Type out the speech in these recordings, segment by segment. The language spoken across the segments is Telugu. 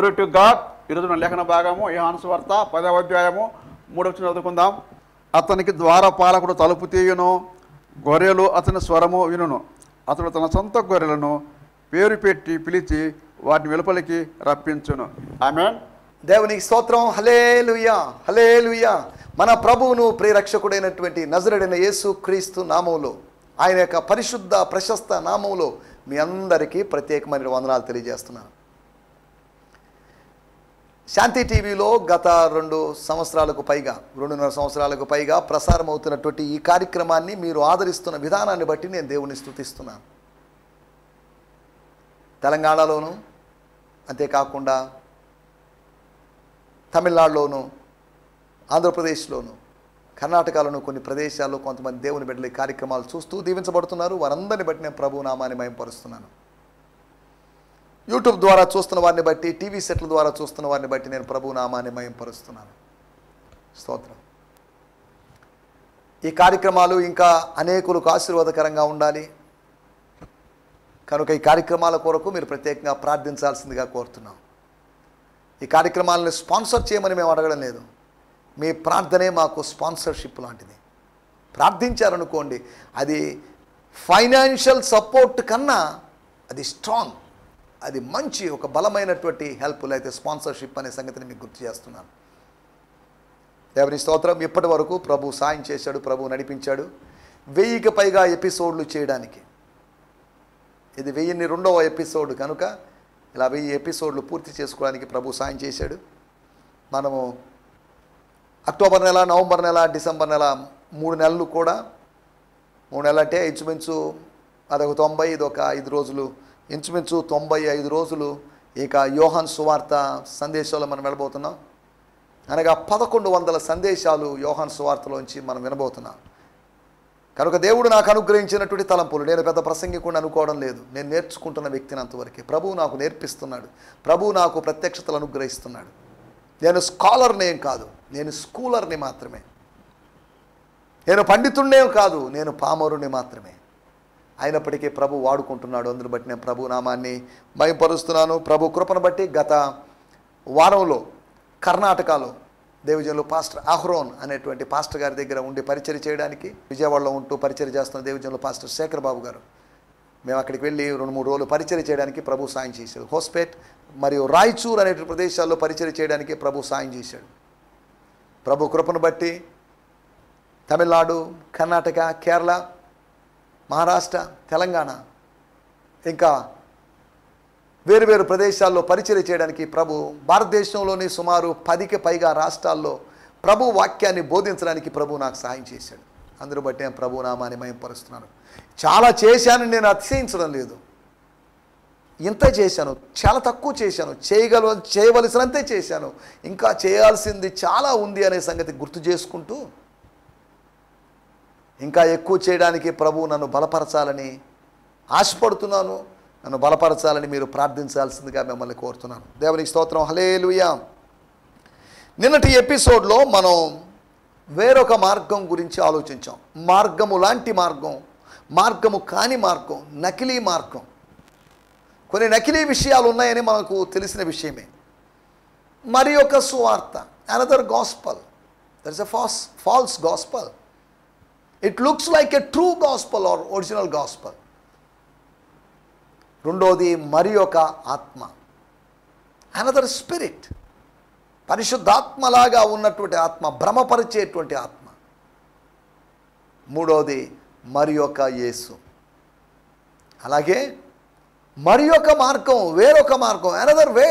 Glory to God. ఈరోజు మన లేఖన భాగము యోహాను సువార్త 10వ అధ్యాయము 3వ వచనం చదువుకుందాం. అతనికి ద్వారపాలకుడు తలుపు తీయును, గొర్రెలు అతని స్వరము వినును. అతడు తన సొంత గొర్రెలను పేరు పెట్టి పిలిచి వాటిని వెలుపలికి రప్పించును. ఆమేన్. దేవునికి స్తోత్రం. హల్లెలూయా, హల్లెలూయా. మన ప్రభువును ప్రియరక్షకుడైనటువంటి నజరేయుడైన యేసు క్రీస్తు నామములో, ఆయన యొక్క పరిశుద్ధ ప్రశస్త నామములో మీ అందరికీ ప్రత్యేకమైన వందనాలు తెలియజేస్తున్నాను. శాంతి టీవీలో గత 2.5 సంవత్సరాలకు పైగా ప్రసారం అవుతున్నటువంటి ఈ కార్యక్రమాన్ని మీరు ఆదరిస్తున్న విధానాన్ని బట్టి నేను దేవుని స్తుతిస్తున్నాను. తెలంగాణలోను, అంతేకాకుండా తమిళనాడులోను, ఆంధ్రప్రదేశ్లోను, కర్ణాటకలోను కొన్ని ప్రదేశాల్లో కొంతమంది దేవుని బిడ్డలు ఈ కార్యక్రమాలు చూస్తూ దీవించబడుతున్నారు. వారందరిని బట్టి నేను ప్రభు నామాన్ని మహిమపరుస్తున్నాను. యూట్యూబ్ ద్వారా చూస్తున్న వారిని బట్టి, టీవీ సెట్ల ద్వారా చూస్తున్న వారిని బట్టి నేను ప్రభు నామాన్ని మహిమపరుస్తున్నాను. స్తోత్రం. ఈ కార్యక్రమాలు ఇంకా అనేకులకు ఆశీర్వాదకరంగా ఉండాలి కనుక ఈ కార్యక్రమాల కొరకు మీరు ప్రత్యేకంగా ప్రార్థించాల్సిందిగా కోరుతున్నాం. ఈ కార్యక్రమాలను స్పాన్సర్ చేయమని మేము అడగడం లేదు. మీ ప్రార్థనే మాకు స్పాన్సర్షిప్ లాంటిది. ప్రార్థించారనుకోండి, అది ఫైనాన్షియల్ సపోర్ట్ కన్నా అది స్ట్రాంగ్, అది మంచి ఒక బలమైనటువంటి హెల్ప్, అయితే స్పాన్సర్షిప్ అనే సంగతిని మీకు గుర్తు చేస్తున్నాను. దేవుని స్తోత్రం. ఇప్పటి వరకు ప్రభు సాయం చేశాడు, ప్రభు నడిపించాడు. 1000కి పైగా ఎపిసోడ్లు చేయడానికి. ఇది 1002వ ఎపిసోడ్ కనుక ఇలా 1000 ఎపిసోడ్లు పూర్తి చేసుకోవడానికి ప్రభు సాయం చేశాడు. మనము అక్టోబర్ నెల, నవంబర్ నెల, డిసెంబర్ నెల 3 నెలలు కూడా, 3 నెలలు అంటే ఇంచుమించు అదొక 90, ఇదొక 5 రోజులు, ఇంచుమించు 95 రోజులు ఇక యోహాను సువార్త సందేశాలు మనం వినబోతున్నాం. అనగా 1100 సందేశాలు యోహాను సువార్తలోంచి మనం వినబోతున్నాం. కనుక దేవుడు నాకు అనుగ్రహించినటువంటి తలంపులు, నేను పెద్ద ప్రసంగికుడిని అనుకోవడం లేదు, నేను నేర్చుకుంటున్న వ్యక్తిని అంతవరకే. ప్రభువు నాకు నేర్పిస్తున్నాడు, ప్రభువు నాకు ప్రత్యక్షతలు అనుగ్రహిస్తున్నాడు. నేను స్కాలర్ని ఏం కాదు, నేను స్కూలర్ని మాత్రమే. నేను పండితుడినేం కాదు, నేను పామరుని మాత్రమే. అయినప్పటికీ ప్రభు వాడుకుంటున్నాడు. అందుని బట్టి నేను ప్రభు నామాన్ని మహిమపరుస్తున్నాను. ప్రభు కృపను బట్టి గత వారంలో కర్ణాటకలో దేవజనులు పాస్టర్ అహ్రోన్ అనేటువంటి పాస్టర్ గారి దగ్గర ఉండి పరిచర్య చేయడానికి, విజయవాడలో ఉంటూ పరిచర్య చేస్తున్న దేవజనులు పాస్టర్ శేఖర్ బాబు గారు, మేము అక్కడికి వెళ్ళి 2-3 రోజులు పరిచర్య చేయడానికి ప్రభు సాయం చేశాడు. హోస్పేట్ మరియు రాయచూర్ అనేటువంటి ప్రదేశాల్లో పరిచర్య చేయడానికి ప్రభు సాయం చేశాడు. ప్రభు కృపను బట్టి తమిళనాడు, కర్ణాటక, కేరళ, మహారాష్ట్ర, తెలంగాణ, ఇంకా వేరువేరు ప్రదేశాల్లో పరిచర్య చేయడానికి ప్రభు, భారతదేశంలోని సుమారు 10కి పైగా రాష్ట్రాల్లో ప్రభు వాక్యాన్ని బోధించడానికి ప్రభు నాకు సహాయం చేశాడు. అందును బట్టి నేను ప్రభు నామాన్ని మహిమపరుస్తున్నాను. చాలా చేశాను, నేను అతిశయించడం లేదు. ఇంత చేశాను, చాలా తక్కువ చేశాను, చేయవలసినంతే చేశాను, ఇంకా చేయాల్సింది చాలా ఉంది అనే సంగతి గుర్తు చేసుకుంటూ ఇంకా ఎక్కువ చేయడానికి ప్రభు నన్ను బలపరచాలని ఆశపడుతున్నాను. నన్ను బలపరచాలని మీరు ప్రార్థించాల్సిందిగా మిమ్మల్ని కోరుతున్నాను. దేవునికి స్తోత్రం. హల్లెలూయా. నిన్నటి ఎపిసోడ్లో మనం వేరొక మార్గం గురించి ఆలోచించాం. మార్గము లాంటి మార్గం, మార్గము కాని మార్గం, నకిలీ మార్గం. కొన్ని నకిలీ విషయాలు ఉన్నాయని మనకు తెలిసిన విషయమే. మరి ఒక సువార్త, another gospel, that is a false gospel. It looks like a true gospel or original gospel. రెండోది మరి ఒక ఆత్మ, అనదర్ స్పిరిట్, పరిశుద్ధాత్మలాగా ఉన్నటువంటి ఆత్మ, భ్రమపరిచేటువంటి ఆత్మ. మూడోది మరి ఒక యేసు. అలాగే మరి ఒక మార్గం, వేరొక మార్గం, అనదర్ వే.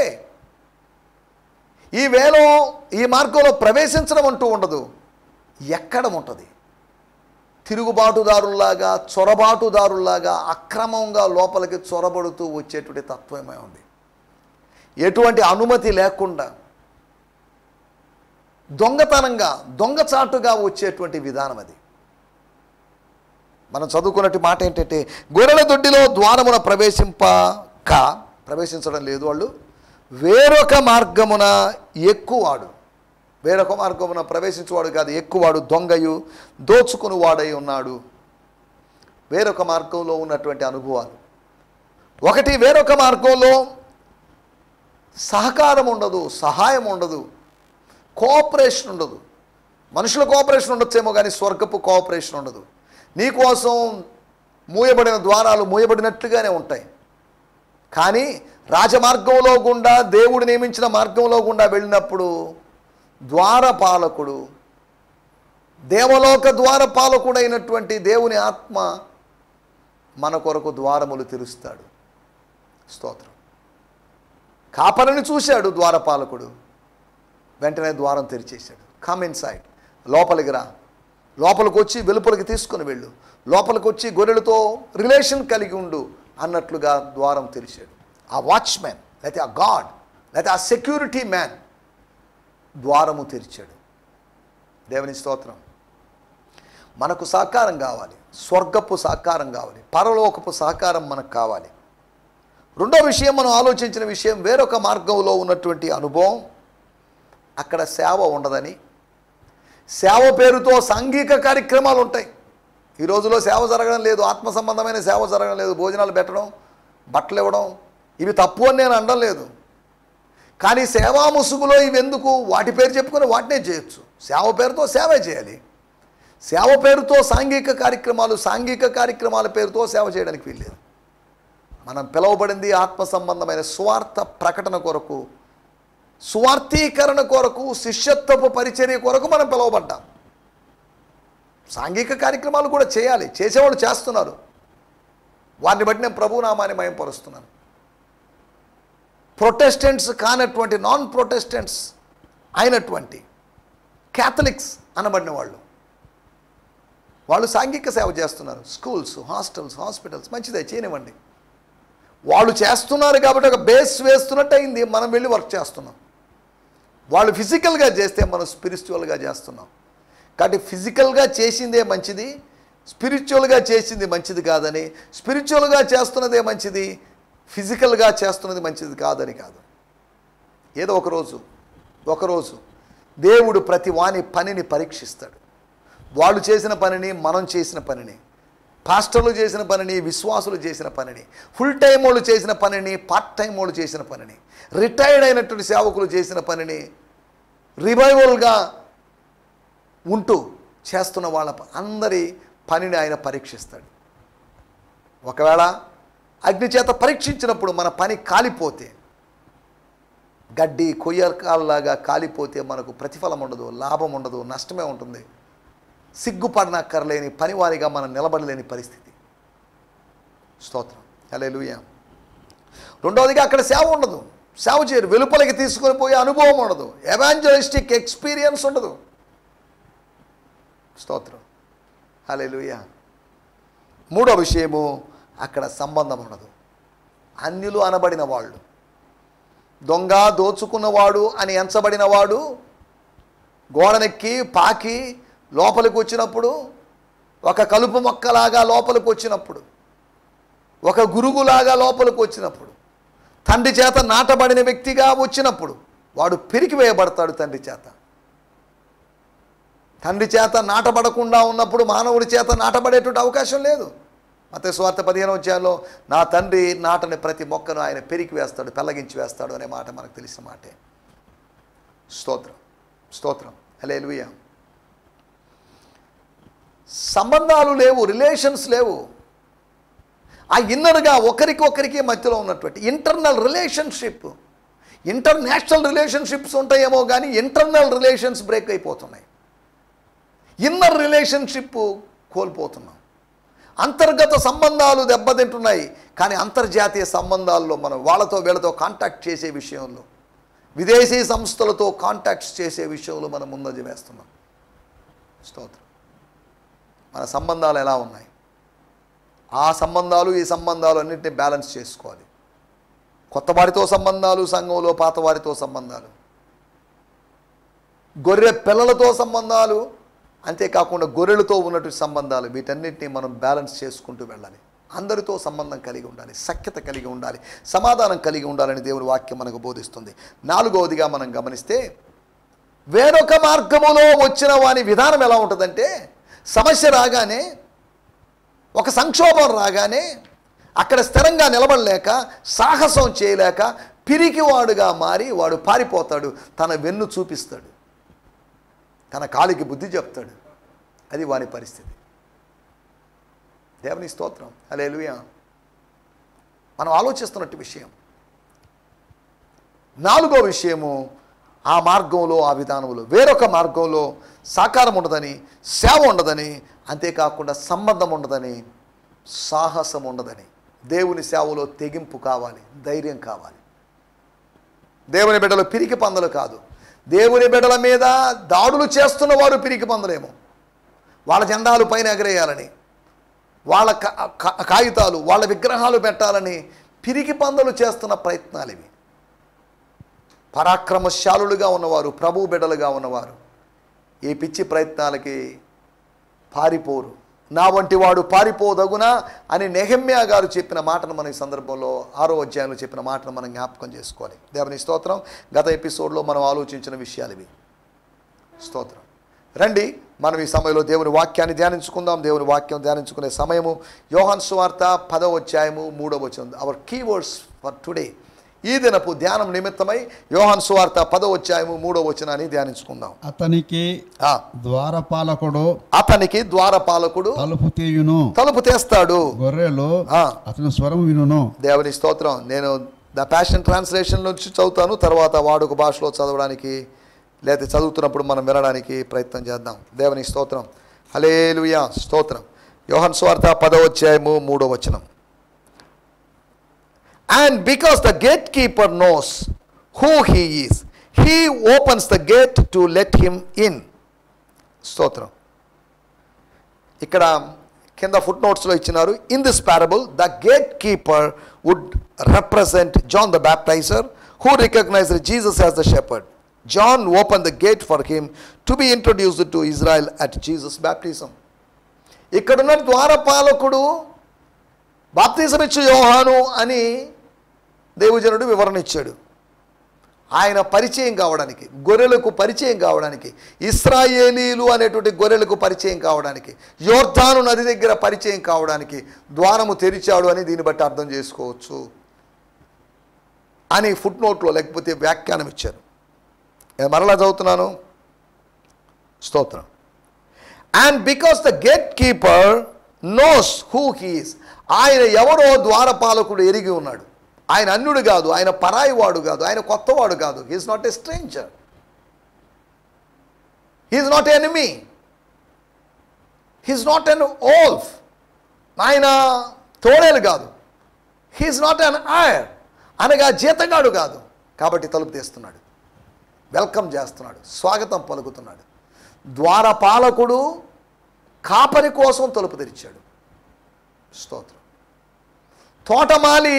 ఈ మార్గంలో ప్రవేశించడం అంటూ ఉండదు, ఎక్కడం ఉంటుంది. తిరుగుబాటుదారుల్లాగా, చొరబాటుదారుల్లాగా అక్రమంగా లోపలికి చొరబడుతూ వచ్చేటువంటి తత్వమే ఉంది. ఎటువంటి అనుమతి లేకుండా దొంగతనంగా, దొంగచాటుగా వచ్చేటువంటి విధానం అది. మనం చదువుకున్నట్టు మాట ఏంటంటే, గొర్రెల దొడ్డిలో ద్వారమున ప్రవేశించడం లేదు వాళ్ళు, వేరొక మార్గమున ఎక్కువాడు. వేరొక మార్గమున ప్రవేశించువాడు కాదు, ఎక్కువాడు, దొంగయు దోచుకుని వాడై ఉన్నాడు. వేరొక మార్గంలో ఉన్నటువంటి అనుభవాలు. ఒకటి, వేరొక మార్గంలో సహకారం ఉండదు, సహాయం ఉండదు, కోఆపరేషన్ ఉండదు. మనుషుల కోఆపరేషన్ ఉండొచ్చేమో కానీ స్వర్గపు కోఆపరేషన్ ఉండదు. నీకోసం మూయబడిన ద్వారాలు మూయబడినట్లుగానే ఉంటాయి. కానీ రాజమార్గంలో గుండా, దేవుడు నియమించిన మార్గంలో గుండా వెళ్ళినప్పుడు ద్వారపాలకుడు, దేవలోక ద్వారపాలకుడైనటువంటి దేవుని ఆత్మ మన కొరకు ద్వారములు తెరుస్తాడు. స్తోత్రం. కాపరిని చూశాడు ద్వారపాలకుడు, వెంటనే ద్వారం తెరిచేశాడు. కమ్ ఇన్ సైడ్, లోపలికి రా, లోపలికి వచ్చి వెలుపలికి తీసుకుని వెళ్ళు, లోపలికి వచ్చి గొర్రెలతో రిలేషన్ కలిగి ఉండు అన్నట్లుగా ద్వారం తెరిచాడు. ఆ వాచ్మెన్ లేకపోతే ఆ గాడ్ లేకపోతే ఆ సెక్యూరిటీ మ్యాన్ ద్వారము తెరిచాడు. దేవుని స్తోత్రం. మనకు సహకారం కావాలి, స్వర్గపు సహకారం కావాలి, పరలోకపు సహకారం మనకు కావాలి. రెండో విషయం, మనం ఆలోచించిన విషయం, వేరొక మార్గంలో ఉన్నటువంటి అనుభవం, అక్కడ సేవ ఉండదని, సేవ పేరుతో సాంఘిక కార్యక్రమాలు ఉంటాయి. ఈ రోజులో సేవ జరగడం లేదు, ఆత్మ సంబంధమైన సేవ జరగడం లేదు. భోజనాలు పెట్టడం, బట్టలు ఇవ్వడం, ఇవి తప్పు అని నేను అనడం లేదు. కానీ సేవా ముసుగులో ఇవెందుకు? వాటి పేరు చెప్పుకొని వాటినే చేయొచ్చు. సేవ పేరుతో సేవే చేయాలి. సేవ పేరుతో సాంఘిక కార్యక్రమాల పేరుతో సేవ చేయడానికి వీల్లేదు. మనం పిలువబడింది ఆత్మ సంబంధమైన సువార్త ప్రకటన కొరకు, సువార్థీకరణ కొరకు, శిష్యత్వపు పరిచర్య కొరకు మనం పిలువబడ్డాం. సాంఘిక కార్యక్రమాలు కూడా చేయాలి, చేసేవాళ్ళు చేస్తున్నారు. వారిని బట్టి నేను ప్రభునామాన్ని మహిమపరుస్తున్నాను. ప్రొటెస్టెంట్స్ కానటువంటి, నాన్ ప్రొటెస్టెంట్స్ అయినటువంటి క్యాథలిక్స్ అనబడిన వాళ్ళు సాంఘిక సేవ చేస్తున్నారు. స్కూల్స్, హాస్టల్స్, హాస్పిటల్స్, మంచిదే, చేయనివ్వండి. వాళ్ళు చేస్తున్నారు కాబట్టి ఒక బేస్ వేస్తున్నట్టు అయింది. మనం వెళ్ళి వర్క్ చేస్తున్నాం. వాళ్ళు ఫిజికల్గా చేస్తే మనం స్పిరిచువల్గా చేస్తున్నాం. కాబట్టి ఫిజికల్గా చేసిందే మంచిది, స్పిరిచువల్గా చేసింది మంచిది కాదని, స్పిరిచువల్గా చేస్తున్నదే మంచిది, ఫిజికల్గా చేస్తున్నది మంచిది కాదని కాదు. ఏదో ఒకరోజు దేవుడు ప్రతి వాని పనిని పరీక్షిస్తాడు. వాళ్ళు చేసిన పనిని, మనం చేసిన పనిని, పాస్టర్లు చేసిన పనిని, విశ్వాసులు చేసిన పనిని, ఫుల్ టైం వాళ్ళు చేసిన పనిని, పార్ట్ టైం వాళ్ళు చేసిన పనిని, రిటైర్డ్ అయినటువంటి సేవకులు చేసిన పనిని, రివైవల్గా ఉంటూ చేస్తున్న వాళ్ళ అందరి పనిని ఆయన పరీక్షిస్తాడు. ఒకవేళ అగ్ని చేత పరీక్షించినప్పుడు మన పని కాలిపోతే, గడ్డి కొయ్యకాల్లాగా కాలిపోతే మనకు ప్రతిఫలం ఉండదు, లాభం ఉండదు, నష్టమే ఉంటుంది. సిగ్గుపడనక్కర్లేని పనివారిగా మనం నిలబడలేని పరిస్థితి. స్తోత్రం. హల్లెలూయా. రెండవదిగా అక్కడ సేవ ఉండదు, సేవ చేయరు, వెలుపలికి తీసుకొని పోయే అనుభవం ఉండదు, ఎవాంజలిస్టిక్ ఎక్స్పీరియన్స్ ఉండదు. స్తోత్రం. హల్లెలూయా. మూడో విషయము, అక్కడ సంబంధం ఉండదు. అన్యులు అనబడిన వాళ్ళు, దొంగ, దోచుకున్నవాడు అని ఎంచబడిన వాడు గోడనెక్కి పాకి లోపలికి వచ్చినప్పుడు, ఒక కలుపు మొక్కలాగా లోపలికి వచ్చినప్పుడు, ఒక గురుగులాగా లోపలికి వచ్చినప్పుడు, తండ్రి చేత నాటబడిన వ్యక్తిగా వచ్చినప్పుడు వాడు పెరికివేయబడతాడు. తండ్రి చేత నాటబడకుండా ఉన్నప్పుడు మానవుడి చేత నాటబడేటువంటి అవకాశం లేదు. మత్తయి సువార్త 15వ అధ్యాయంలో నా తండ్రి నాటని ప్రతి మొక్కను ఆయన పెరికి వేస్తాడు, పెళ్ళగించి వేస్తాడు అనే మాట మనకు తెలిసిన మాటే. స్తోత్రం. స్తోత్రం. హల్లెలూయా. సంబంధాలు లేవు, రిలేషన్స్ లేవు. ఆ ఇన్నర్గా ఒకరికి మధ్యలో ఉన్నటువంటి ఇంటర్నల్ రిలేషన్షిప్, ఇంటర్నేషనల్ రిలేషన్షిప్స్ ఉంటాయేమో కానీ ఇంటర్నల్ రిలేషన్స్ బ్రేక్ అయిపోతున్నాయి. ఇన్నర్ రిలేషన్షిప్ కోల్పోతున్నాం. అంతర్గత సంబంధాలు దెబ్బతింటున్నాయి. కానీ అంతర్జాతీయ సంబంధాల్లో మనం వాళ్ళతో వీళ్ళతో కాంటాక్ట్ చేసే విషయంలో, విదేశీ సంస్థలతో కాంటాక్ట్స్ చేసే విషయంలో మనం ముందంజ వేస్తున్నాం. స్తోత్రం. మన సంబంధాలు ఎలా ఉన్నాయి? ఆ సంబంధాలు ఈ సంబంధాలు అన్నింటినీ బ్యాలెన్స్ చేసుకోవాలి. కొత్త వారితో సంబంధాలు, సంఘంలో పాత వారితో సంబంధాలు, గొర్రె పిల్లలతో సంబంధాలు, అంతేకాకుండా గొర్రెలతో ఉన్నటువంటి సంబంధాలు, వీటన్నిటిని మనం బ్యాలెన్స్ చేసుకుంటూ వెళ్ళాలి. అందరితో సంబంధం కలిగి ఉండాలి, సఖ్యత కలిగి ఉండాలి, సమాధానం కలిగి ఉండాలని దేవుని వాక్యం మనకు బోధిస్తుంది. నాలుగవదిగా మనం గమనిస్తే, వేరొక మార్గములో వచ్చిన వాని విధానం ఎలా ఉంటుందంటే, సమస్య రాగానే, ఒక సంక్షోభం రాగానే అక్కడ స్థిరంగా నిలబడలేక, సాహసం చేయలేక, పిరికివాడుగా మారి వాడు పారిపోతాడు, తన వెన్ను చూపిస్తాడు, తన కాలికి బుద్ధి చెప్తాడు. అది వాని పరిస్థితి. దేవుని స్తోత్రం, హల్లెలూయా. మనం ఆలోచిస్తున్నట్టు విషయం. 4వ విషయము, ఆ మార్గంలో, ఆ విధానంలో వేరొక మార్గంలో సాకారం ఉండదని, సేవ ఉండదని, అంతేకాకుండా సంబంధం ఉండదని, సాహసం ఉండదని. దేవుని సేవలో తెగింపు కావాలి, ధైర్యం కావాలి. దేవుని బిడ్డలు పిరికి పందలు కాదు. దేవుని బిడ్డల మీద దాడులు చేస్తున్న వారు పిరికి పందలేమో. వాళ్ళ జెండాలు పైన ఎగరేయాలని, వాళ్ళ కాగితాలు, వాళ్ళ విగ్రహాలు పెట్టాలని పిరికి పందలు చేస్తున్న ప్రయత్నాలు ఇవి. పరాక్రమశాలులుగా ఉన్నవారు, ప్రభు బిడ్డలుగా ఉన్నవారు ఈ పిచ్చి ప్రయత్నాలకి పారిపోరు. నా వంటి వాడు పారిపోదగునా అని నెహెమ్యా గారు చెప్పిన మాటను మనం ఈ సందర్భంలో 6వ అధ్యాయంలో చెప్పిన మాటను మనం జ్ఞాపకం చేసుకోవాలి. దేవుని స్తోత్రం. గత ఎపిసోడ్లో మనం ఆలోచించిన విషయాలు ఇవి. స్తోత్రం. రండి మనం ఈ సమయంలో దేవుని వాక్యాన్ని ధ్యానించుకుందాం. దేవుని వాక్యం ధ్యానించుకునే సమయము యోహాను సువార్త 10వ అధ్యాయము 3వ వచనం. Our keywords for today. ఈ దినపు ధ్యానం నిమిత్తమై యోహాను సువార్త 10వ అధ్యాయము 3వ వచనాన్ని ధ్యానించుకుందాం. అతనికి ద్వారపాలకుడు తలుపు తీస్తాడు, గొర్రెలు అతని స్వరం వినును. దేవుని స్తోత్రం. నేను ద ప్యాషన్ ట్రాన్స్లేషన్ నుంచి చదువుతాను, తర్వాత వాడుక భాషలో చదవడానికి లేదా చదువుతున్నప్పుడు మనం వినడానికి ప్రయత్నం చేద్దాం. దేవుని స్తోత్రం, హల్లెలూయా. స్తోత్రం. యోహాను సువార్త 10వ అధ్యాయము 3వ వచనం. And because the gatekeeper knows who he is, he opens the gate to let him in. స్తోత్రం. ఇక్కడ కింద ఫుట్ నోట్స్లో ఇచ్చినారు. In this parable the gatekeeper would represent John the baptizer who recognized Jesus as the shepherd. John opened the gate for him to be introduced to Israel at Jesus' baptism. ఇక్కడున్న ద్వారపాలకుడు బాప్తిజం ఇచ్చే యోహాను అని దేవుజనుడు వివరణ ఇచ్చాడు. ఆయన పరిచయం కావడానికి, గొర్రెలకు పరిచయం కావడానికి, ఇశ్రాయేలీలు అనేటువంటి గొర్రెలకు పరిచయం కావడానికి, యోర్దాను నది దగ్గర పరిచయం కావడానికి ద్వారము తెరిచాడు అని దీన్ని బట్టి అర్థం చేసుకోవచ్చు అని ఫుట్ నోట్లో లేకపోతే వ్యాఖ్యానం ఇచ్చారు. మరలా చదువుతున్నాను. స్తోత్రం. And because the gate keeper knows who he is. ఆయన ఎవరో ద్వారపాలకుడు ఎరిగి ఉన్నాడు. ఆయన అన్యుడు కాదు, ఆయన పరాయివాడు కాదు, ఆయన కొత్తవాడు కాదు. He's not a stranger, he's not enemy, he's not an wolf. ఆయన తోడేలు కాదు, హీఈస్ నాట్ ఎన్ ఆయర్, అనగా జీతగాడు కాదు. కాబట్టి తలుపు తీస్తున్నాడు, వెల్కమ్ చేస్తున్నాడు, స్వాగతం పలుకుతున్నాడు. ద్వారపాలకుడు కాపరి కోసం తలుపు తెరిచాడు. స్తోత్రం. తోటమాలి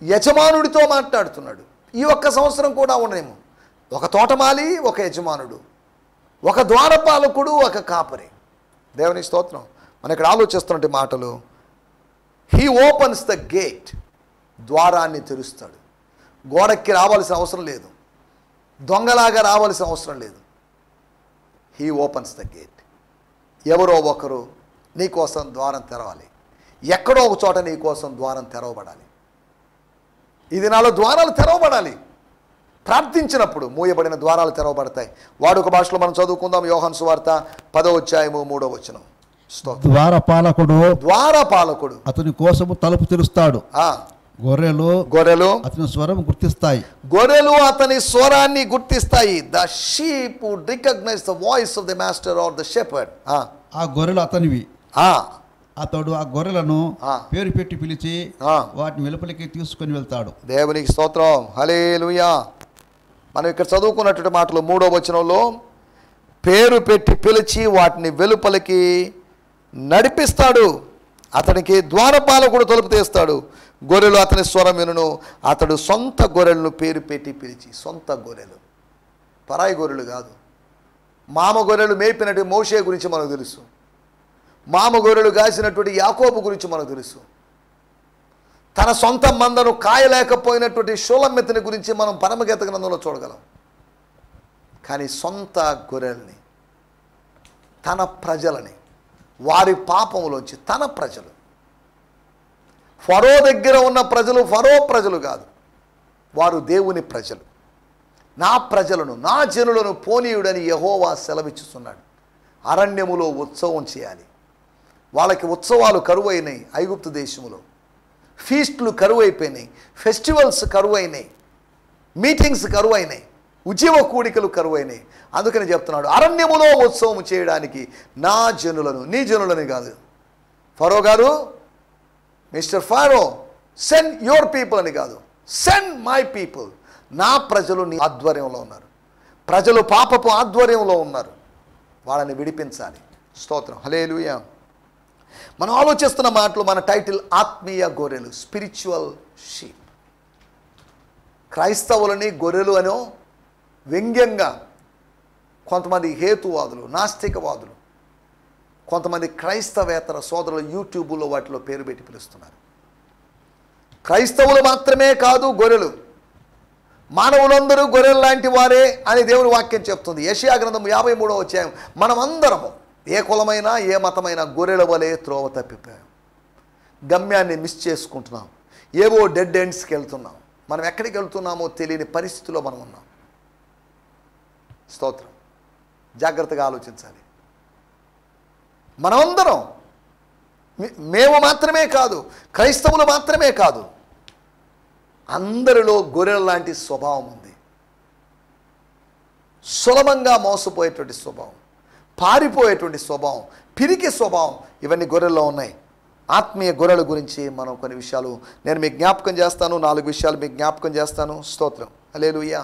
యజమానుడితో మాట్లాడుతున్నాడు. ఈ ఒక్క సంవత్సరం కూడా ఉండనేమో. ఒక తోటమాలి, ఒక యజమానుడు, ఒక ద్వారపాలకుడు, ఒక కాపరి. దేవుని స్తోత్రం. మనం ఇక్కడ ఆలోచిస్తున్నట్టు మాటలు. He opens the gate. ద్వారాన్ని తెరుస్తాడు. గోడకి రావాల్సిన అవసరం లేదు, దొంగలాగా రావాల్సిన అవసరం లేదు. He opens the gate. ఎవరో ఒకరు నీ కోసం ద్వారం తెరవాలి. ఎక్కడో ఒక చోట నీ కోసం ద్వారం తెరవబడాలి. ఈ దినాల్లో ద్వారాలు తెరవబడాలి. ప్రార్థించినప్పుడు మూయబడిన ద్వారాలు తెరవబడతాయి. వాడుక భాషలో మనం చదువుకుందాం. యోహాను సువార్త 10వ అధ్యాయము 3వ వచనం. ద్వారపాలకుడు అతని కోసము తలుపు తెరుస్తాడు. గొర్రెలు అతని స్వరం గుర్తిస్తాయి. గొర్రెలు అతని స్వరాన్ని గుర్తిస్తాయి. The sheep would recognize the voice of the master or the shepherd. ఆ గొర్రెలు అతనివి. అతడు ఆ గొర్రెలను పేరు పెట్టి పిలిచి వాటిని వెలుపలికి తీసుకొని వెళ్తాడు. దేవునికి స్తోత్రం, హల్లెలూయా. మనం ఇక్కడ చదువుకున్నటువంటి మాటలు 3వ వచనంలో పేరు పెట్టి పిలిచి వాటిని వెలుపలికి నడిపిస్తాడు. అతనికి ద్వారపాలకుడు తలుపు తీస్తాడు. గొర్రెలు అతని స్వరం వినును. అతడు సొంత గొర్రెలను పేరు పెట్టి పిలిచి, సొంత గొర్రెలు, పరాయి గొర్రెలు కాదు. మామ గొర్రెలు మేపినట్టు మోషే గురించి మనకు తెలుసు. మామ గొర్రెలు కాసినటువంటి యాకోబు గురించి మనకు తెలుసు. తన సొంత మందను కాయలేకపోయినటువంటి షోలమ్మెతిని గురించి మనం పరమగీత గ్రంథంలో చూడగలం. కానీ సొంత గొర్రెల్ని, తన ప్రజలని, వారి పాపములోంచి తన ప్రజలు, ఫరో దగ్గర ఉన్న ప్రజలు ఫరో ప్రజలు కాదు, వారు దేవుని ప్రజలు. నా ప్రజలను, నా జనులను పోనీయుడని యెహోవా సెలవిచ్చుతున్నాడు. అరణ్యములో ఉత్సవం చేయాలి. వాళ్ళకి ఉత్సవాలు కరువైనాయి. ఐగుప్తు దేశంలో ఫీస్టులు కరువైపోయినాయి, ఫెస్టివల్స్ కరువైనాయి, మీటింగ్స్ కరువైనాయి, ఉద్యమ కూడికలు కరువైనాయి. అందుకని చెప్తున్నాడు, అరణ్యములో ఉత్సవం చేయడానికి నా జనులను, నీ జనులని కాదు. ఫరో గారు, mister Pharaoh, send your people అని కాదు, సెండ్ మై పీపుల్. నా ప్రజలు నీ ఆధ్వర్యంలో ఉన్నారు. ప్రజలు పాపపు ఆధ్వర్యంలో ఉన్నారు. వాళ్ళని విడిపించాలి. స్తోత్రం, హల్లెలూయా. మనం ఆలోచిస్తున్న మాటలు, మన టైటిల్ ఆత్మీయ గొర్రెలు, స్పిరిచువల్ షీప్. క్రైస్తవులని గొర్రెలు అనో వ్యంగ్యంగా కొంతమంది హేతువాదులు, నాస్తికవాదులు, కొంతమంది క్రైస్తవేతర సోదరులు యూట్యూబ్లో వాటిలో పేరు పెట్టి పిలుస్తున్నారు. క్రైస్తవులు మాత్రమే కాదు గొర్రెలు, మానవులందరూ గొర్రెలు లాంటి వారే అని దేవుని వాక్యం చెప్తుంది. యెషయా గ్రంథం 53వ అధ్యాయం. మనమందరము ఏ కులమైనా ఏ మతమైనా గొర్రెల వలె త్రోవ తప్పిపోయాం. గమ్యాన్ని మిస్ చేసుకుంటున్నాం. ఏవో డెడ్ ఎండ్స్కి వెళ్తున్నాం. మనం ఎక్కడికి వెళ్తున్నామో తెలియని పరిస్థితిలో మనం ఉన్నాం. స్తోత్రం. జాగ్రత్తగా ఆలోచించాలి. మనమందరం, మేము మాత్రమే కాదు, క్రైస్తవులు మాత్రమే కాదు, అందరిలో గొర్రెల లాంటి స్వభావం ఉంది. సులభంగా మోసపోయేటువంటి స్వభావం, పారిపోయేటువంటి స్వభావం, పిరికి స్వభావం, ఇవన్నీ గొర్రెల్లో ఉన్నాయి. ఆత్మీయ గొర్రెల గురించి మనం కొన్ని విషయాలు నేను మీకు జ్ఞాపకం చేస్తాను. 4 విషయాలు మీకు జ్ఞాపకం చేస్తాను. స్తోత్రం, హల్లెలూయా.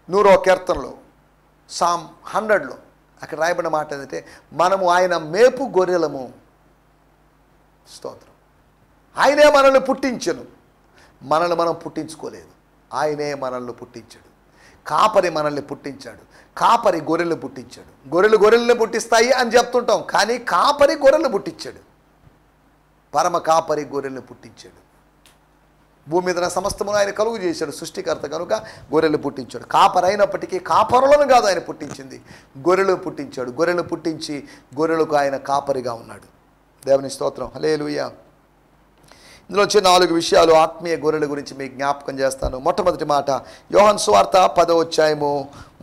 100వ కీర్తనలో, సామ్ 100లో అక్కడ రాయబడిన మాట ఏంటంటే, మనము ఆయన మేపు గొర్రెలము. స్తోత్రం. ఆయనే మనల్ని పుట్టించను. మనల్ని మనం పుట్టించుకోలేదు, ఆయనే మనల్ని పుట్టించాడు. కాపరి మనల్ని పుట్టించాడు. కాపరి గొర్రెలను పుట్టించాడు. గొర్రెలు గొర్రెలను పుట్టిస్తాయి అని చెప్తుంటాం, కానీ కాపరి గొర్రెలను పుట్టించాడు. పరమ కాపరి గొర్రెలను పుట్టించాడు. భూమి మీద సమస్తమును ఆయన కలుగు చేశాడు, సృష్టికర్త కనుక గొర్రెలు పుట్టించాడు. కాపరి అయినప్పటికీ కాపరులను కాదు ఆయన పుట్టించింది, గొర్రెలు పుట్టించాడు. గొర్రెలు పుట్టించి గొర్రెలకు ఆయన కాపరిగా ఉన్నాడు. దేవుని స్తోత్రం, హల్లెలూయా. ఇందులో వచ్చే 4 విషయాలు ఆత్మీయ గొర్రెల గురించి మీకు జ్ఞాపకం చేస్తాను. మొట్టమొదటి మాట, యోహాను సువార్త 10వ అధ్యాయము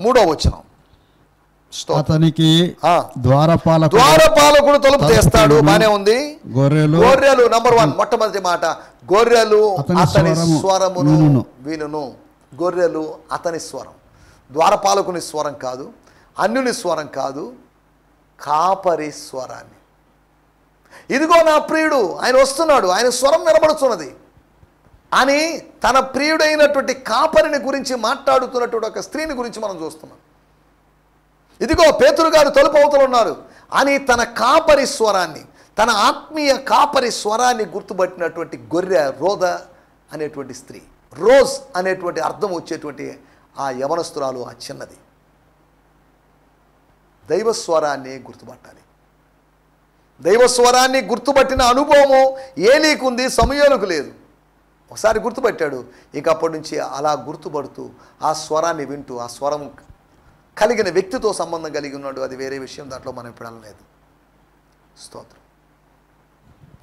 3వ వచనం. అతనికి ద్వారపాలకుడు తలుపు తెస్తాడు. బానే ఉంది. గొర్రెలు నంబర్ 1, మొట్టమొదటి మాట, గొర్రెలు అతని స్వరమును వినును. గొర్రెలు అతని స్వరం, ద్వారపాలకుని స్వరం కాదు, అన్యుని స్వరం కాదు, కాపరి స్వరాన్ని. ఇదిగో నా ప్రియుడు, ఆయన వస్తున్నాడు, ఆయన స్వరం వినబడుతున్నది అని తన ప్రియుడైనటువంటి కాపరిని గురించి మాట్లాడుతున్నటువంటి ఒక స్త్రీని గురించి మనం చూస్తున్నాం. ఇదిగో పేతురు గారు తలుపు అవతల ఉన్నారు అని తన కాపరి స్వరాన్ని, తన ఆత్మీయ కాపరి స్వరాన్ని గుర్తుపట్టినటువంటి గొర్రె రోద అనేటువంటి స్త్రీ, రోజ్ అనేటువంటి అర్థం వచ్చేటువంటి ఆ యవనస్తురాలు, ఆ చిన్నది. దైవస్వరాన్ని గుర్తుపట్టాలి. దైవస్వరాన్ని గుర్తుపట్టిన అనుభవము ఏలీకుంది, సమూయేలుకు లేదు. ఒకసారి గుర్తుపట్టాడు, ఇక అప్పటి నుంచి అలా గుర్తుపడుతూ ఆ స్వరాన్ని వింటూ, ఆ స్వరం కలిగిన వ్యక్తితో సంబంధం కలిగి ఉన్నాడు. అది వేరే విషయం, దాంట్లో మనం ఇప్పుడు లేదు. స్తోత్రం.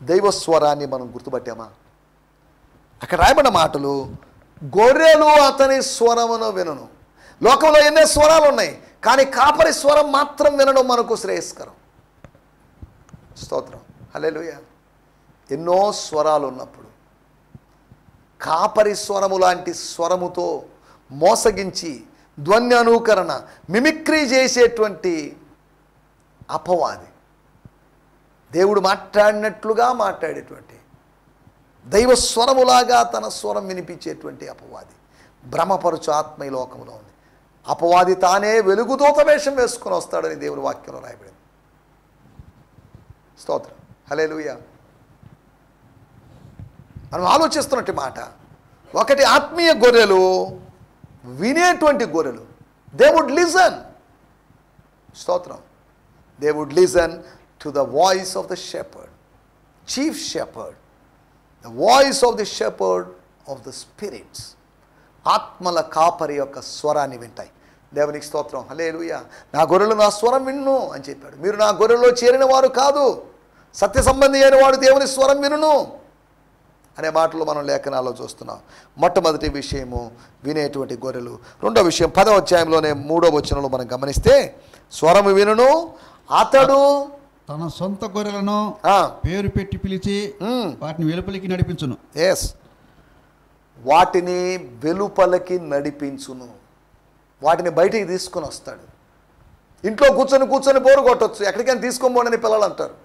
దైవస్వరాన్ని మనం గుర్తుపట్టామా? అక్కడ రాయబడిన మాటలు, గొర్రెలు అతని స్వరమును వినును. లోకంలో ఎన్నో స్వరాలు ఉన్నాయి, కానీ కాపరి స్వరం మాత్రం వినడం మనకు శ్రేయస్కరం. స్తోత్రం, హల్లెలూయా. ఎన్నో స్వరాలు ఉన్నప్పుడు కాపరి స్వరము లాంటి స్వరముతో మోసగించి ధ్వని అనుకరణ, మిమిక్రీ చేసేటువంటి అపవాది, దేవుడు మాట్లాడినట్లుగా మాట్లాడేటువంటి, దైవ స్వరములాగా తన స్వరం వినిపించేటువంటి అపవాది భ్రమపరుచు ఆత్మ ఈ లోకంలో ఉంది. అపవాది తానే వెలుగుదూత వేషం వేసుకొని వస్తాడని దేవుని వాక్యంలో రాయబడింది. స్తోత్రం, హల్లెలూయా. మనం ఆలోచిస్తున్నట్టు మాట, ఒకటి ఆత్మీయ గొర్రెలు, వినేటువంటి గొర్రెలు. They would listen. స్తోత్రం. They would listen to the voice of the shepherd, chief shepherd, the voice of the shepherd of the spirits. ఆత్మల కాపరి యొక్క స్వరాన్ని వింటాయి. దేవునికి స్తోత్రం, హల్లెలూయా. నా గొర్రెలు నా స్వరం విన్ను అని చెప్పాడు. మీరు నా గొర్రెల్లో చేరిన వారు కాదు, సత్య సంబంధి అయిన వాడు దేవుని స్వరం వినును అనే మాటలు మనం లేఖనాల్లో చూస్తున్నాం. మొట్టమొదటి విషయము వినేటువంటి గొర్రెలు. రెండో విషయం 10వ అధ్యాయంలోనే 3వ వచనంలో మనం గమనిస్తే స్వరము వినును అతడు తన సొంత గొర్రెలను పేరు పెట్టి పిలిచి వాటిని వెలుపలికి నడిపించును. ఎస్, వాటిని వెలుపలికి నడిపించును. వాటిని బయటికి తీసుకొని వస్తాడు. ఇంట్లో కూర్చొని బోరు కొట్టవచ్చు, ఎక్కడికైనా తీసుకోబోనని పిల్లలు అంటారు.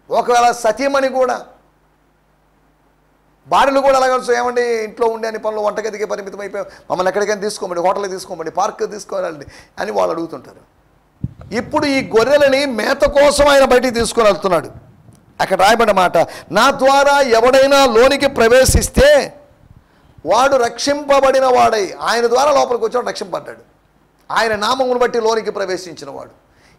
ఒకవేళ సతీమణి కూడా, భార్యలు కూడా అలాగే ఏమండి ఇంట్లో ఉండే అని పనులు వంటగదికి పరిమితం అయిపోయి మమ్మల్ని ఎక్కడికైనా తీసుకోమండి, హోటల్కి తీసుకోమండి, పార్క్ తీసుకోవాలండి అని వాళ్ళు అడుగుతుంటారు. ఇప్పుడు ఈ గొర్రెలని మేత కోసం ఆయన బయటికి తీసుకొని వెళ్తున్నాడు. అక్కడ రాయబడిన మాట, నా ద్వారా ఎవడైనా లోనికి ప్రవేశిస్తే వాడు రక్షింపబడిన వాడై, ఆయన ద్వారా లోపలికి వచ్చాడు, రక్షింపడ్డాడు. ఆయన నామమును బట్టి లోనికి ప్రవేశించిన వాడు,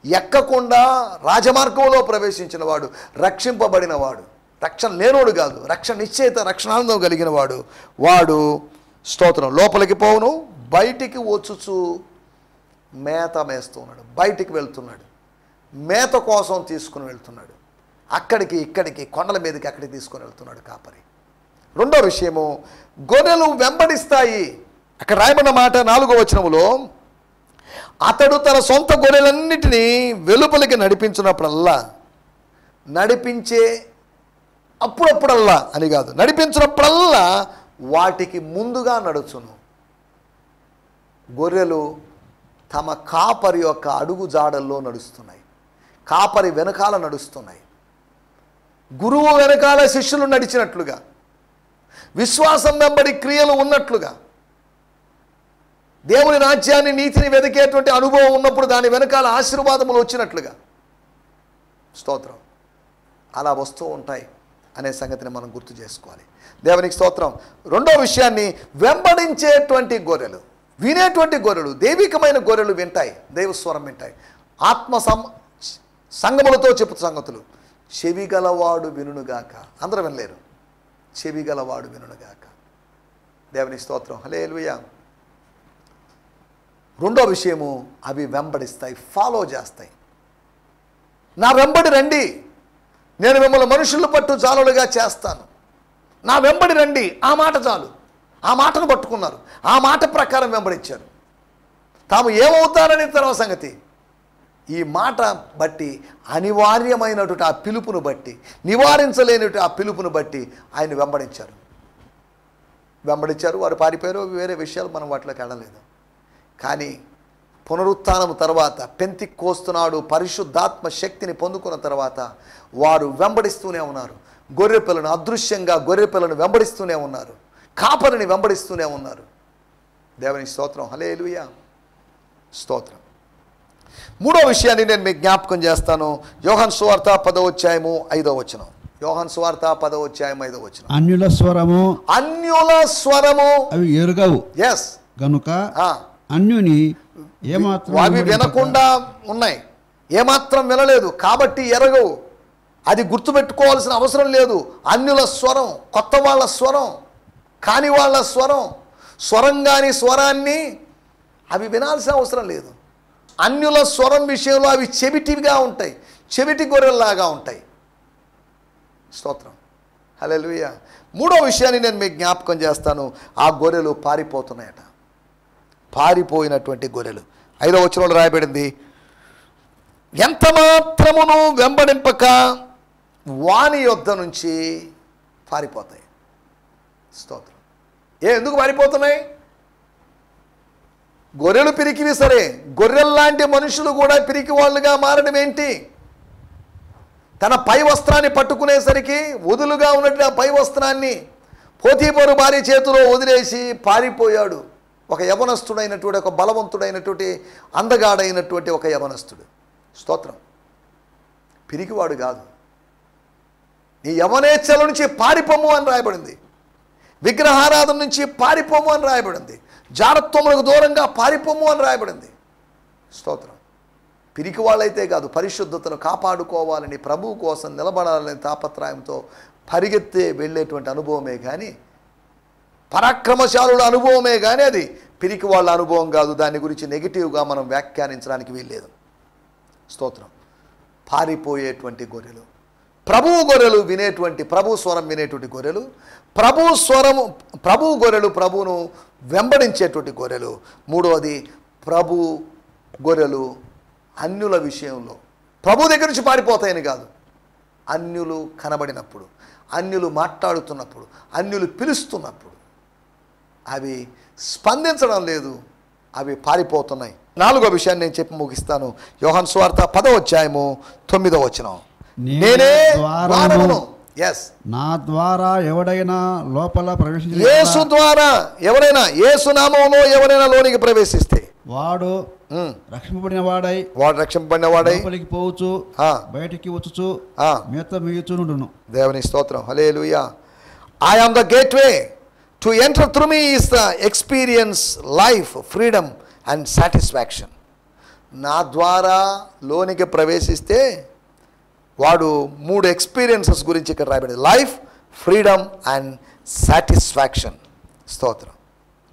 ఎక్కకుండా రాజమార్గంలో ప్రవేశించిన వాడు, రక్షింపబడిన వాడు, రక్షణ లేనోడు కాదు, రక్షణ నిశ్చయిత రక్షణానందం కలిగిన వాడు, వాడు స్తోత్రం లోపలికి పోవును, బయటికి వచ్చుచు మేత మేస్తున్నాడు. బయటికి వెళ్తున్నాడు, మేత కోసం తీసుకుని వెళ్తున్నాడు. అక్కడికి ఇక్కడికి కొండల మీదకి అక్కడికి తీసుకొని వెళ్తున్నాడు కాపరి. రెండో విషయము, గొర్రెలు వెంబడిస్తాయి. అక్కడ రాయబడిన మాట 4వ వచనములో, అతడు తన సొంత గొర్రెలన్నిటినీ వెలుపలికి నడిపించినప్పుడల్లా, నడిపించే అప్పుడప్పుడల్లా అని కాదు, నడిపించినప్పుడల్లా వాటికి ముందుగా నడుచును. గొర్రెలు తమ కాపరి యొక్క అడుగు జాడల్లో నడుస్తున్నాయి, కాపరి వెనకాల నడుస్తున్నాయి. గురువు వెనకాల శిష్యులు నడిచినట్లుగా, విశ్వాసం వెంబడి క్రియలు ఉన్నట్లుగా, దేవుని రాజ్యాన్ని నీతిని వెతికేటువంటి అనుభవం ఉన్నప్పుడు దాని వెనకాల ఆశీర్వాదములు వచ్చినట్లుగా, స్తోత్రం, అలా వస్తూ ఉంటాయి అనే సంగతిని మనం గుర్తు చేసుకోవాలి. దేవునికి స్తోత్రం. రెండో విషయాన్ని, వెంబడించేటువంటి గొర్రెలు, వినేటువంటి గొర్రెలు, దైవికమైన గొర్రెలు వింటాయి, దైవస్వరం వింటాయి. ఆత్మ సంగములతో చెప్పు సంగతులు. చెవిగలవాడు వినుగాక. అందరూ వినలేరు, చెవిగలవాడు వినుగాక. దేవుని స్తోత్రం, హల్లెలూయా. రెండో విషయము, అవి వెంబడిస్తాయి, ఫాలో చేస్తాయి. నా వెంబడి రండి, నేను మిమ్మల్ని మనుషులు పట్టు జాలులుగా చేస్తాను, నా వెంబడి రండి. ఆ మాట చాలు, ఆ మాటను పట్టుకున్నారు, ఆ మాట ప్రకారం వెంబడించారు. తాము ఏమవుతారని తర్వాత సంగతి, ఈ మాట బట్టి, అనివార్యమైనటువంటి ఆ పిలుపును బట్టి, నివారించలేనటువంటి ఆ పిలుపును బట్టి ఆయన వెంబడించారు. వారు పారిపోయారు, వేరే విషయాలు మనం వాటిలోకి వెళ్ళలేదు. కానీ పునరుత్థానం తర్వాత, పెంతెకొస్తు పరిశుద్ధాత్మ శక్తిని పొందుకున్న తర్వాత వారు వెంబడిస్తూనే ఉన్నారు. గొర్రెపిల్లను, అదృశ్యంగా గొర్రెపిల్లను వెంబడిస్తూనే ఉన్నారు, కాపరిని వెంబడిస్తూనే ఉన్నారు. దేవుని స్తోత్రం, హల్లెలూయా, స్తోత్రం. మూడో విషయాన్ని నేను మీకు జ్ఞాపకం చేస్తాను. యోహాను సువార్త 10వ అధ్యాయము 5వ వచనం. యోహాను సువార్త 10వ అధ్యాయం 5వ వచనం. అన్యుల స్వరము అవి ఎరుగవు, ఎస్, గనుక అన్యుని ఏమాత్రం అవి వినకుండా ఉన్నాయి, ఏమాత్రం వినలేదు కాబట్టి ఎరగవు. అది గుర్తుపెట్టుకోవాల్సిన అవసరం లేదు. అన్యుల స్వరం, కొత్త వాళ్ళ స్వరం, కాని వాళ్ళ స్వరం, స్వరం కాని స్వరాన్ని అవి వినాల్సిన అవసరం లేదు. అన్యుల స్వరం విషయంలో అవి చెవిటిగా ఉంటాయి, చెవిటి గొర్రెల్లాగా ఉంటాయి. స్తోత్రం, హల్లెలూయా. మూడో విషయాన్ని నేను మీకు జ్ఞాపకం చేస్తాను. ఆ గొర్రెలు పారిపోతున్నాయట, పారిపోయినటువంటి గొర్రెలు. 5వ వచనంలో రాయబడింది, ఎంత మాత్రమును వెంబడింపక వాని యొద్ద నుంచి పారిపోతాయి. స్తోత్రం. ఎందుకు పారిపోతున్నాయి? గొర్రెలు పిరికివి సరే, గొర్రెల్లాంటి మనుషులు కూడా పిరికి వాళ్ళుగా మారడం ఏంటి? తన పై వస్త్రాన్ని పట్టుకునేసరికి వదులుగా ఉన్నట్టు ఆ పై వస్త్రాన్ని పోతీఫరు భార్య చేతిలో వదిలేసి పారిపోయాడు. ఒక యవనస్తుడైనటువంటి, ఒక బలవంతుడైనటువంటి, అందగాడైనటువంటి ఒక యవనస్తుడు. స్తోత్రం. పిరికివాడు కాదు. నీ యవనేచ్ఛల నుంచి పారిపోము అని రాయబడింది, విగ్రహారాధన నుంచి పారిపోము అని రాయబడింది, జారత్వములకు దూరంగా పారిపోము అని రాయబడింది. స్తోత్రం. పిరికి వాళ్ళైతే కాదు, పరిశుద్ధతను కాపాడుకోవాలని, ప్రభువు కోసం నిలబడాలని తాపత్రయంతో పరిగెత్తే వెళ్ళేటువంటి అనుభవమే కానీ, పరాక్రమశాలుల అనుభవమే కానీ అది పిరికి వాళ్ళ అనుభవం కాదు. దాని గురించి నెగిటివ్గా మనం వ్యాఖ్యానించడానికి వీల్లేదు. స్తోత్రం. పారిపోయేటువంటి గొర్రెలు, ప్రభువు గొర్రెలు వినేటువంటి, ప్రభు స్వరం వినేటువంటి గొర్రెలు, ప్రభు గొర్రెలు ప్రభువును వెంబడించేటువంటి గొర్రెలు. మూడవది ప్రభు గొర్రెలు అన్యుల విషయంలో, ప్రభు దగ్గర నుంచి పారిపోతాయని కాదు, అన్యులు కనబడినప్పుడు, అన్యులు మాట్లాడుతున్నప్పుడు, అన్యులు పిలుస్తున్నప్పుడు అవి స్పందించడం లేదు, అవి పారిపోతున్నాయి. నాలుగో విషయాన్ని నేను చెప్పి ముగిస్తాను. యోహాను సువార్త 10వ అధ్యాయము 9వ వచనం. నేనే ద్వారమును. ఎస్, నా ద్వారా ఎవడైనా లోపల ప్రవేశించ, యేసు ద్వారా ఎవరైనా, యేసు నామములో ఎవరైనా లోనికి ప్రవేశిస్తే వాడు రక్షింపబడిన వాడై, లోపలికి పోవచ్చు, బయటికి వచ్చుచు మేత మేయుచునుండును. దేవుని స్తోత్రం. Hallelujah. I am the gateway. To enter through me is the experience life, freedom and satisfaction. నా ద్వారా లోనికి ప్రవేశిస్తే వాడు 3 ఎక్స్పీరియన్సెస్ గురించి ఇక్కడ రాయబడింది. Life, freedom and satisfaction. స్తోత్రం.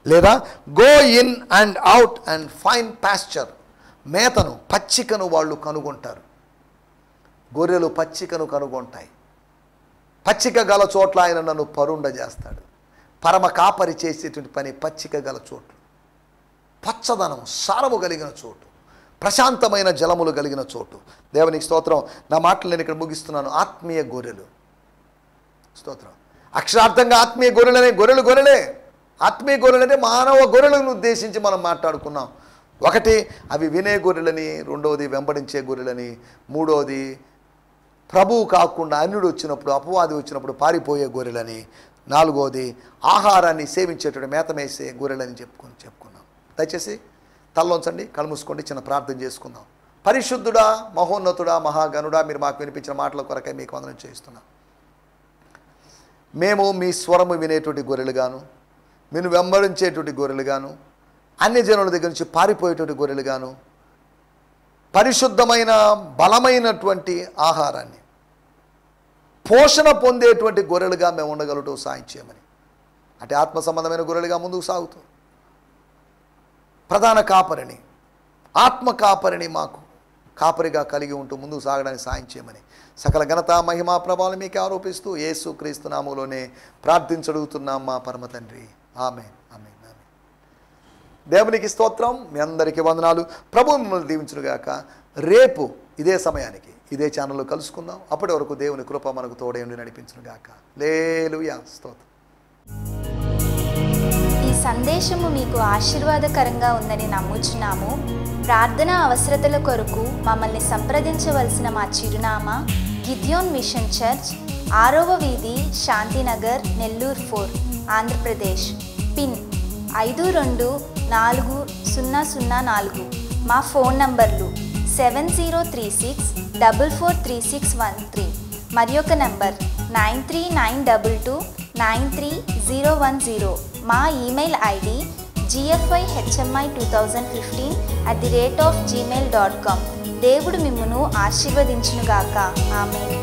లేదా go in and out and find pasture. మేతను, పచ్చికను వాళ్ళు కనుగొంటారు. గొర్రెలు పచ్చికను కనుగొంటాయి. పచ్చిక గల చోట్ల ఆయన నన్ను పరుండ చేస్తాడు. పరమ కాపరి చేసేటువంటి పని పచ్చిక గల చోట్లు, పచ్చదనం, సారము కలిగిన చోటు, ప్రశాంతమైన జలములు కలిగిన చోటు. దేవునికి స్తోత్రం. నా మాటలు నేను ఇక్కడ ముగిస్తున్నాను. ఆత్మీయ గొర్రెలు. స్తోత్రం. అక్షరార్థంగా ఆత్మీయ గొర్రెలనే, గొర్రెలే ఆత్మీయ గొర్రెలనే మానవ గొర్రెలను ఉద్దేశించి మనం మాట్లాడుకున్నాం. ఒకటి అవి వినే గొర్రెలని, రెండవది వెంబడించే గొర్రెలని, మూడవది ప్రభువు కాకుండా అన్యుడు వచ్చినప్పుడు, అపవాది వచ్చినప్పుడు పారిపోయే గొర్రెలని, నాలుగవది ఆహారాన్ని సేవించేటువంటి మేత మేసే గొర్రెలని చెప్పుకున్నాం. దయచేసి తల్లోంచండి, కళ్ళు మూసుకోండి, చిన్న ప్రార్థన చేసుకుందాం. పరిశుద్ధుడా, మహోన్నతుడా, మహాగణుడా, మీరు మాకు వినిపించిన మాటల కొరకై మీకు వందనం చేస్తున్నాం. మేము మీ స్వరము వినేటువంటి గొర్రెలుగాను, మీరు వెంబడించేటువంటి గొర్రెలుగాను, అన్ని జనుల దగ్గర నుంచి పారిపోయేటువంటి గొర్రెలుగాను, పరిశుద్ధమైన బలమైనటువంటి ఆహారాన్ని పోషణ పొందేటువంటి గొర్రెలుగా మేము ఉండగలటం సాయం చేయమని, అంటే ఆత్మ సంబంధమైన గొర్రెలుగా ముందుకు సాగుతూ ప్రధాన కాపరిని, ఆత్మ కాపరిని మాకు కాపరిగా కలిగి ఉంటూ ముందుకు సాగడానికి సాయం చేయమని సకల ఘనత, మహిమా, ప్రభావాలు మీకు ఆరోపిస్తూ యేసు క్రీస్తు నామములోనే ప్రార్థించడుగుతున్నాం మా పరమ తండ్రి. ఆమేన్, ఆమేన్, ఆమేన్. దేవునికి స్తోత్రం. మీ అందరికీ వందనాలు. ప్రభువు మిమ్మల్ని దీవించునుగాక. రేపు ఇదే సమయానికి ఇదే ఛానల్లో కలుసుకుందాం. అప్పటి వరకు దేవుని కృప మనకు తోడే ఉండి నడిపించునుగాక. హల్లెలూయా. స్తోత్రం. ఈ సందేశము మీకు ఆశీర్వాదకరంగా ఉందని నమ్ముచున్నాము. ప్రార్థన అవసరతల కొరకు మమ్మల్ని సంప్రదించవలసిన మా చిరునామా గిద్యోన్ మిషన్ చర్చ్, 6వ వీధి, శాంతినగర్, నెల్లూరు 4, ఆంధ్రప్రదేశ్. పిన్ 524004. మా ఫోన్ నంబర్లు 7036443613, మరి ఒక నంబర్ 9392293010. మా ఈమెయిల్ ఐడి gfihmi2015@gmail.com. దేవుడు మిమ్మును ఆశీర్వదించునుగాక. ఆమేన్.